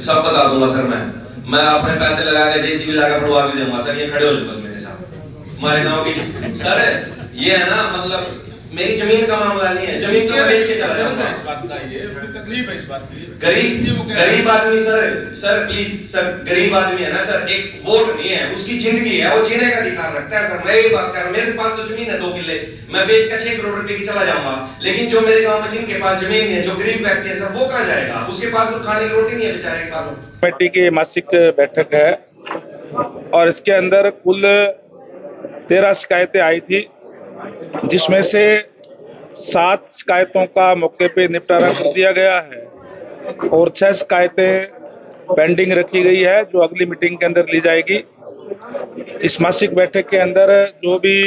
सब बता दूंगा सर। मैं अपने पैसे लगा के जेसीबी लगा पड़वा भी दूंगा सर। ये खड़े हो जाओ बस मेरे साथ। हमारे गांव की सर ये है ना, मतलब मेरी जमीन का मामला नहीं है, जमीन तो मैं बेच के चला जाऊंगा। इस बात का ये उसकी तकलीफ है, इस बात की गरीब आदमी सर प्लीज सर, गरीब आदमी है ना सर, एक वोट नहीं है, उसकी जिंदगी है, वो जीने का अधिकार रखता है सर। मैं यही बात कर रहा हूँ, मेरे पास तो जमीन है 2 किले, मैं बेच कर 6 करोड़ रुपए की चला जाऊंगा, लेकिन जो मेरे गांव में जिनके पास जमीन नहीं है, जो गरीब व्यक्ति है सर, वो कहाँ जाएगा? उसके पास तो खाने की रोटी नहीं है बेचारे के पास। कमेटी की मासिक बैठक है और इसके अंदर कुल 13 शिकायतें आई थी, जिसमें से 7 शिकायतों का मौके पे निपटारा कर दिया गया है और 6 शिकायतें पेंडिंग रखी गई है, जो अगली मीटिंग के अंदर ली जाएगी। इस मासिक बैठक के अंदर जो भी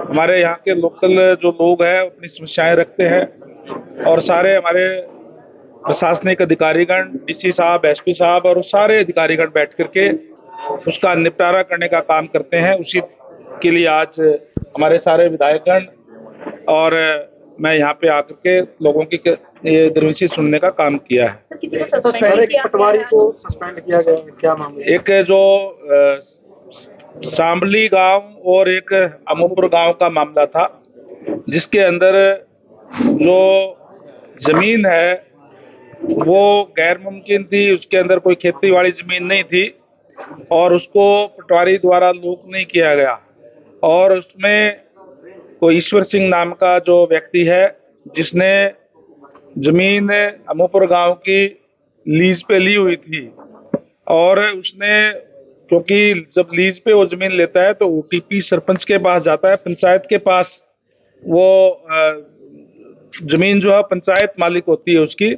हमारे यहाँ के लोकल जो लोग हैं अपनी समस्याएं रखते हैं और सारे हमारे प्रशासनिक अधिकारीगण, डीसी साहब, एसपी साहब और सारे अधिकारीगण बैठ करके उसका निपटारा करने का काम करते हैं। उसी के लिए आज हमारे सारे विधायकगण और मैं यहाँ पे आकर के लोगों की ये ग्रीवेंसी सुनने का काम किया है। पटवारी को सस्पेंड किया गया, क्या मामला? एक जो शामली गांव और एक अमोपुर गांव का मामला था, जिसके अंदर जो जमीन है वो गैर मुमकिन थी, उसके अंदर कोई खेती वाली जमीन नहीं थी और उसको पटवारी द्वारा लोक नहीं किया गया और उसमें कोई ईश्वर सिंह नाम का जो व्यक्ति है जिसने जमीन अमोपुर गांव की लीज पे ली हुई थी और उसने, क्योंकि जब लीज पे वो जमीन लेता है तो ओटीपी सरपंच के पास जाता है, पंचायत के पास वो जमीन जो है पंचायत मालिक होती है उसकी,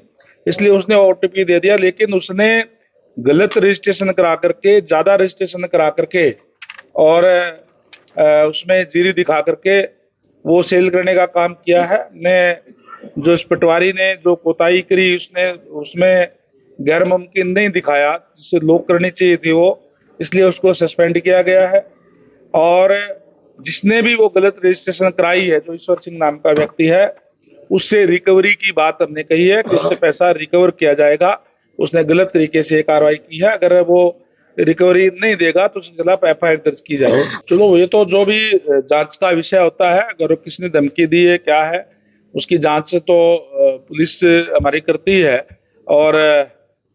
इसलिए उसने ओटीपी दे दिया, लेकिन उसने गलत रजिस्ट्रेशन करा करके, ज्यादा रजिस्ट्रेशन करा करके और उसमें जीरी दिखा करके वो सेल करने का काम किया है। ने जो इस पटवारी ने जो कोताही करी, उसने उसमें गैर मुमकिन नहीं दिखाया जिससे लोग करनी चाहिए थी वो, इसलिए उसको सस्पेंड किया गया है। और जिसने भी वो गलत रजिस्ट्रेशन कराई है, जो ईश्वर सिंह नाम का व्यक्ति है, उससे रिकवरी की बात हमने कही है कि उससे पैसा रिकवर किया जाएगा। उसने गलत तरीके से कार्रवाई की है, अगर वो रिकवरी नहीं देगा तो उसके खिलाफ एफआईआर दर्ज की जाए। चलो ये तो जो भी जांच का विषय होता है, अगर किसने धमकी दी है क्या है उसकी जांच तो पुलिस हमारी करती है और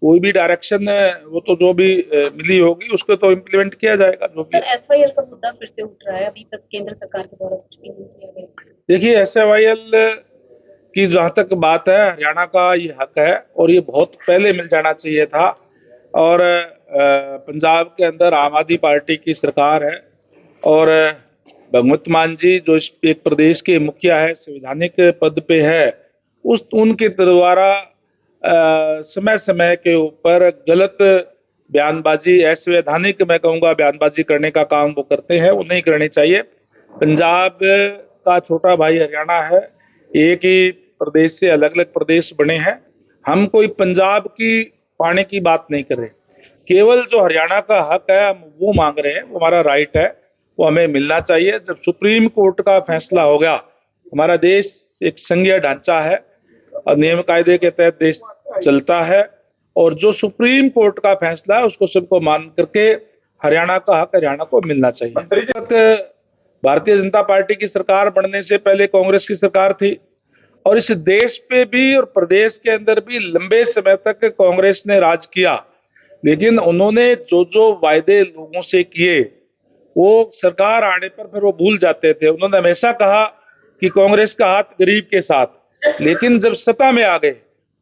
कोई भी डायरेक्शन वो तो जो भी मिली होगी उसको तो इम्प्लीमेंट किया जाएगा। जो भी एसवाईएल का मुद्दा फिर से उठ रहा है, अभी तक केंद्र सरकार के द्वारा कुछ भी नहीं किया गया। देखिए एसवाईएल की जहाँ तक बात है, हरियाणा का ये हक है और ये बहुत पहले मिल जाना चाहिए था और पंजाब के अंदर आम आदमी पार्टी की सरकार है और भगवंत मान जी जो इस एक प्रदेश के मुखिया है, संवैधानिक पद पे है, उनके द्वारा समय समय के ऊपर गलत बयानबाजी, असंवैधानिक मैं कहूँगा बयानबाजी करने का काम वो करते हैं, वो नहीं करनी चाहिए। पंजाब का छोटा भाई हरियाणा है, एक ही प्रदेश से अलग अलग प्रदेश बने हैं। हम कोई पंजाब की पाने की बात नहीं कर रहे, केवल जो हरियाणा का हक है हम वो मांग रहे हैं, वो हमारा राइट है, वो हमें मिलना चाहिए। जब सुप्रीम कोर्ट का फैसला हो गया, हमारा देश एक संघीय ढांचा है और नियम कायदे के तहत देश चलता है और जो सुप्रीम कोर्ट का फैसला है उसको सबको मान करके हरियाणा का हक हरियाणा को मिलना चाहिए। भारतीय जनता पार्टी की सरकार बनने से पहले कांग्रेस की सरकार थी और इस देश पे भी और प्रदेश के अंदर भी लंबे समय तक कांग्रेस ने राज किया, लेकिन उन्होंने जो जो वायदे लोगों से किए वो सरकार आने पर फिर वो भूल जाते थे। उन्होंने हमेशा कहा कि कांग्रेस का हाथ गरीब के साथ, लेकिन जब सत्ता में आ गए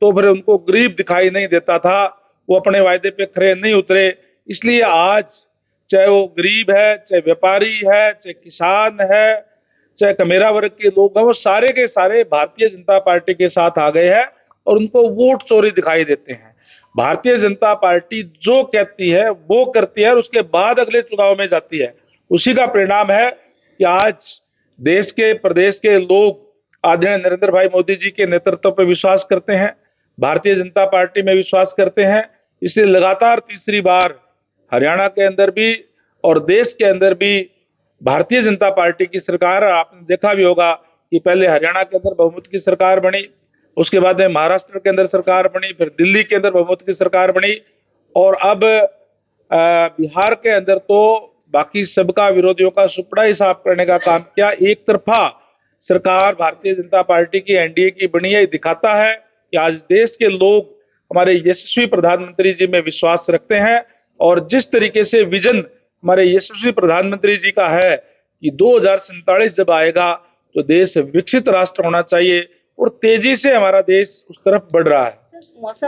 तो फिर उनको गरीब दिखाई नहीं देता था, वो अपने वायदे पे खरे नहीं उतरे। इसलिए आज चाहे वो गरीब है, चाहे व्यापारी है, चाहे किसान है, चाहे कमेरा वर्ग के लोग हैं, वो सारे के सारे भारतीय जनता पार्टी के साथ आ गए हैं और उनको वोट चोरी दिखाई देते हैं। भारतीय जनता पार्टी जो कहती है वो करती है और उसके बाद अगले चुनाव में जाती है। उसी का परिणाम है कि आज देश के प्रदेश के लोग आदरणीय नरेंद्र भाई मोदी जी के नेतृत्व पर विश्वास करते हैं, भारतीय जनता पार्टी में विश्वास करते हैं। इसलिए लगातार तीसरी बार हरियाणा के अंदर भी और देश के अंदर भी भारतीय जनता पार्टी की सरकार, आपने देखा भी होगा कि पहले हरियाणा के अंदर बहुमत की सरकार बनी, उसके बाद में महाराष्ट्र के अंदर सरकार बनी, फिर दिल्ली के अंदर बहुमत की सरकार बनी और अब बिहार के अंदर तो बाकी सबका विरोधियों का सुपड़ा ही साफ करने का काम किया। एक तरफा सरकार भारतीय जनता पार्टी की एनडीए की बनी है, दिखाता है कि आज देश के लोग हमारे यशस्वी प्रधानमंत्री जी में विश्वास रखते हैं। और जिस तरीके से विजन हमारे यशस्वी प्रधानमंत्री जी का है कि 2047 जब आएगा तो देश विकसित राष्ट्र होना चाहिए, और तेजी से हमारा देश उस तरफ बढ़ रहा है। मौसम